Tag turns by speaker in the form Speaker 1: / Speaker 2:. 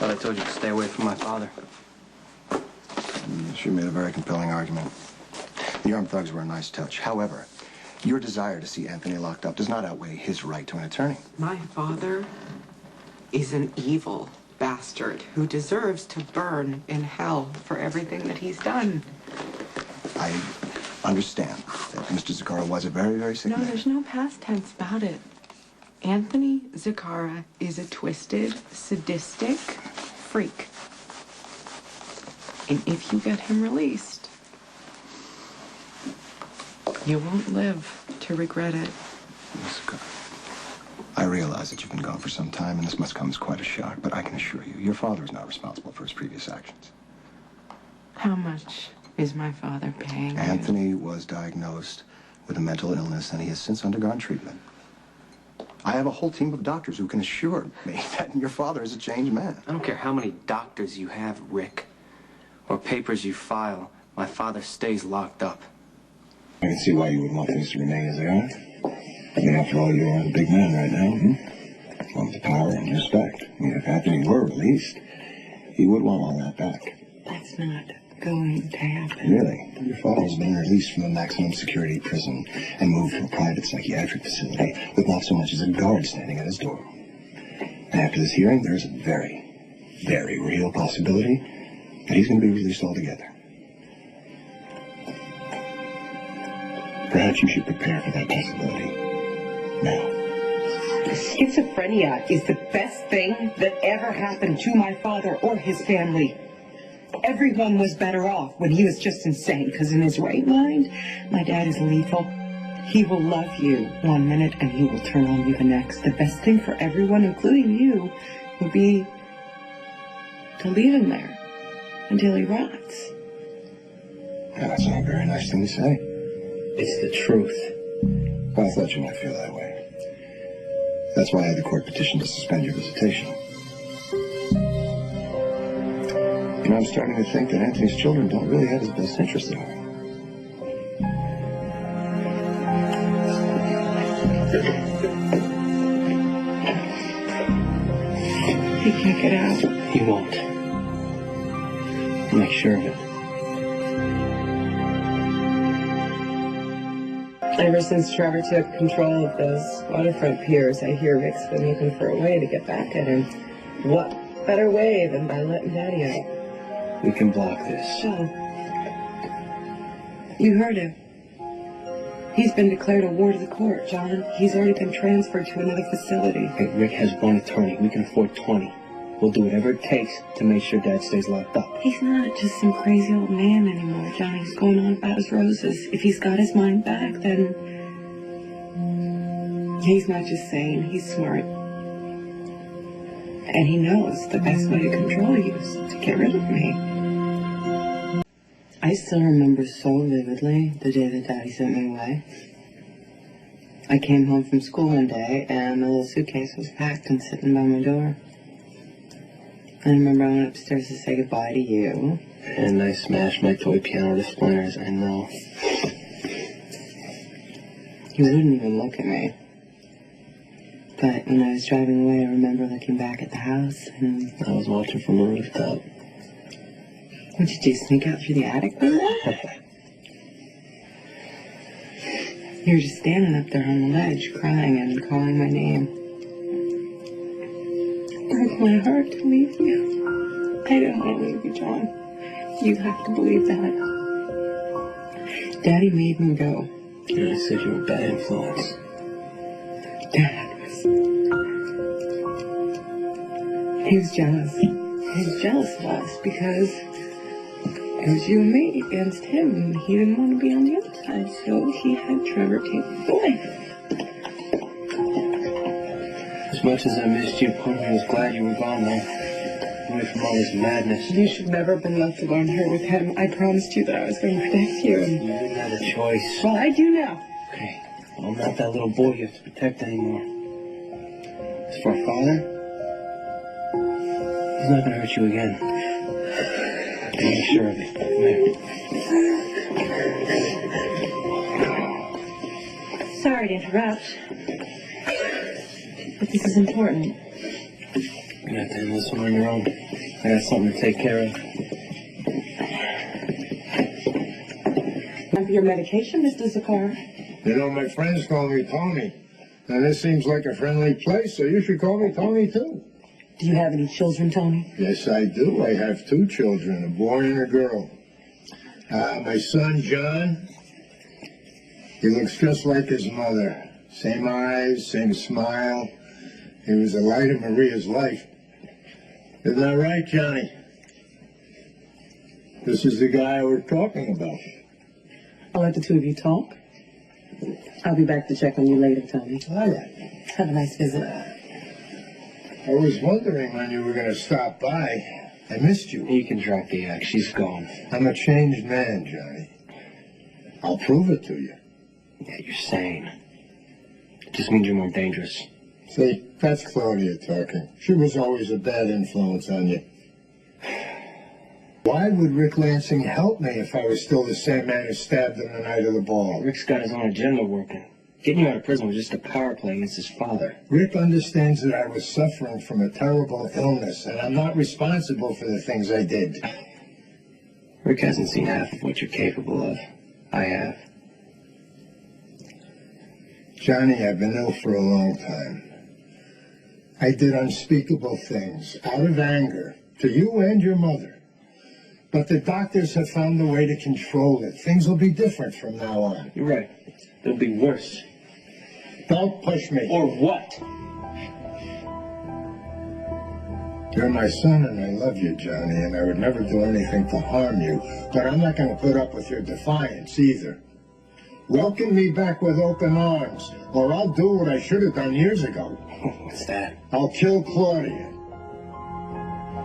Speaker 1: Thought I told you to stay away from my father.
Speaker 2: She made a very compelling argument. The armed thugs were a nice touch. However, your desire to see Anthony locked up does not outweigh his right to an attorney.
Speaker 3: My father is an evil bastard who deserves to burn in hell for everything that he's done.
Speaker 2: I understand that Mr. Zakara was a very, very sick man.
Speaker 3: No, there's no past tense about it. Anthony Zakara is a twisted, sadistic freak. And if you get him released, you won't live to regret it.
Speaker 2: Miss Zakara, I realize that you've been gone for some time, and this must come as quite a shock, but I can assure you, your father is not responsible for his previous actions.
Speaker 3: How much is my father paying
Speaker 2: Anthony
Speaker 3: you?
Speaker 2: was diagnosed with a mental illness, and he has since undergone treatment. I have a whole team of doctors who can assure me that your father is a changed man.
Speaker 1: I don't care how many doctors you have, Rick, or papers you file. My father stays locked up.
Speaker 2: I can see why you would want things to remain as they are. I mean, after all, you are the big man right now. Want the power and respect. I mean, if Anthony were released, he would want all that back.
Speaker 3: That's not going to happen.
Speaker 2: Really? Your father's been released from a maximum security prison and moved to a private psychiatric facility with not so much as a guard standing at his door. And after this hearing, there's a very, very real possibility that he's going to be released altogether. Perhaps you should prepare for that possibility now.
Speaker 4: Schizophrenia is the best thing that ever happened to my father or his family. Everyone was better off when he was just insane, because in his right mind, my dad is lethal. He will love you one minute and he will turn on you the next. The best thing for everyone, including you, would be to leave him there until he rots.
Speaker 2: Yeah, that's not a very nice thing to say.
Speaker 1: It's the truth.
Speaker 2: Well, I thought you might feel that way. That's why I had the court petition to suspend your visitation. You know, I'm starting to think that Anthony's children don't really have his best interests at heart.
Speaker 3: He can't get out.
Speaker 1: He won't. I'll make sure of it.
Speaker 4: Ever since Trevor took control of those waterfront piers, I hear Rick's been looking for a way to get back at him. What better way than by letting Daddy out?
Speaker 1: We can block this.
Speaker 4: Oh. You heard him. He's been declared a ward of the court, John. He's already been transferred to another facility.
Speaker 1: Hey, Rick has one attorney. We can afford 20. We'll do whatever it takes to make sure Dad stays locked up.
Speaker 4: He's not just some crazy old man anymore, John. He's going on about his roses. If he's got his mind back, then he's not just sane, he's smart. And he knows the best way to control you is to get rid of me. I still remember so vividly the day that Daddy sent me away. I came home from school one day and the little suitcase was packed and sitting by my door. I remember I went upstairs to say goodbye to you.
Speaker 1: And I smashed my toy piano to splinters, I know.
Speaker 4: You wouldn't even look at me. But when I was driving away, I remember looking back at the house and...
Speaker 1: I was watching from the rooftop.
Speaker 4: What did you sneak out through the attic window? You were just standing up there on the ledge, crying and calling my name. It broke my heart to leave you. I didn't want to leave you, John. You have to believe that. Daddy made me go.
Speaker 1: You said you were a bad influence.
Speaker 4: Dad was... He was jealous. He was jealous of us because it was you and me against him, and he didn't want to be on the other side, so he had Trevor take the blame.
Speaker 1: As much as I missed you, part of me was glad you were gone, though. Away from all this madness.
Speaker 4: You should never have been left alone here with him. I promised you that I was going to protect you.
Speaker 1: You didn't have a choice.
Speaker 4: Well, I do now.
Speaker 1: Okay, well, I'm not that little boy you have to protect anymore. As for our father, he's not going to hurt you again. I'm sure of it. Come here.
Speaker 4: Sorry to interrupt, but this is important.
Speaker 1: You You have to handle this one on your own. I got something to take care of.
Speaker 4: Time for your medication, Mr. Zakar.
Speaker 5: You know, my friends call me Tony. And this seems like a friendly place, so you should call me Tony, too.
Speaker 4: Do you have any children, Tony?
Speaker 5: Yes, I do. I have 2 children, a boy and a girl. My son, John, he looks just like his mother. Same eyes, same smile. He was the light of Maria's life. Isn't that right, Johnny? This is the guy we're talking about.
Speaker 4: I'll let the two of you talk. I'll be back to check on you later, Tony.
Speaker 5: All right.
Speaker 4: Have a nice visit.
Speaker 5: I was wondering when you were going to stop by. I missed you.
Speaker 1: You can drop the act. She's gone.
Speaker 5: I'm a changed man, Johnny. I'll prove it to you.
Speaker 1: Yeah, you're sane. It just means you're more dangerous.
Speaker 5: See, that's Claudia talking. She was always a bad influence on you. Why would Rick Lansing help me if I was still the same man who stabbed him the night of the ball?
Speaker 1: Rick's got his own agenda working. Getting you out of prison was just a power play against his father.
Speaker 5: Rick understands that I was suffering from a terrible illness, and I'm not responsible for the things I did.
Speaker 1: Rick hasn't seen half of what you're capable of. I have.
Speaker 5: Johnny, I've been ill for a long time. I did unspeakable things out of anger to you and your mother. But the doctors have found a way to control it. Things will be different from now on.
Speaker 1: You're right. They'll be worse.
Speaker 5: Don't push me.
Speaker 1: Or what?
Speaker 5: You're my son and I love you, Johnny, and I would never do anything to harm you. But I'm not going to put up with your defiance either. Welcome me back with open arms, or I'll do what I should have done years ago.
Speaker 1: What's that?
Speaker 5: I'll kill Claudia.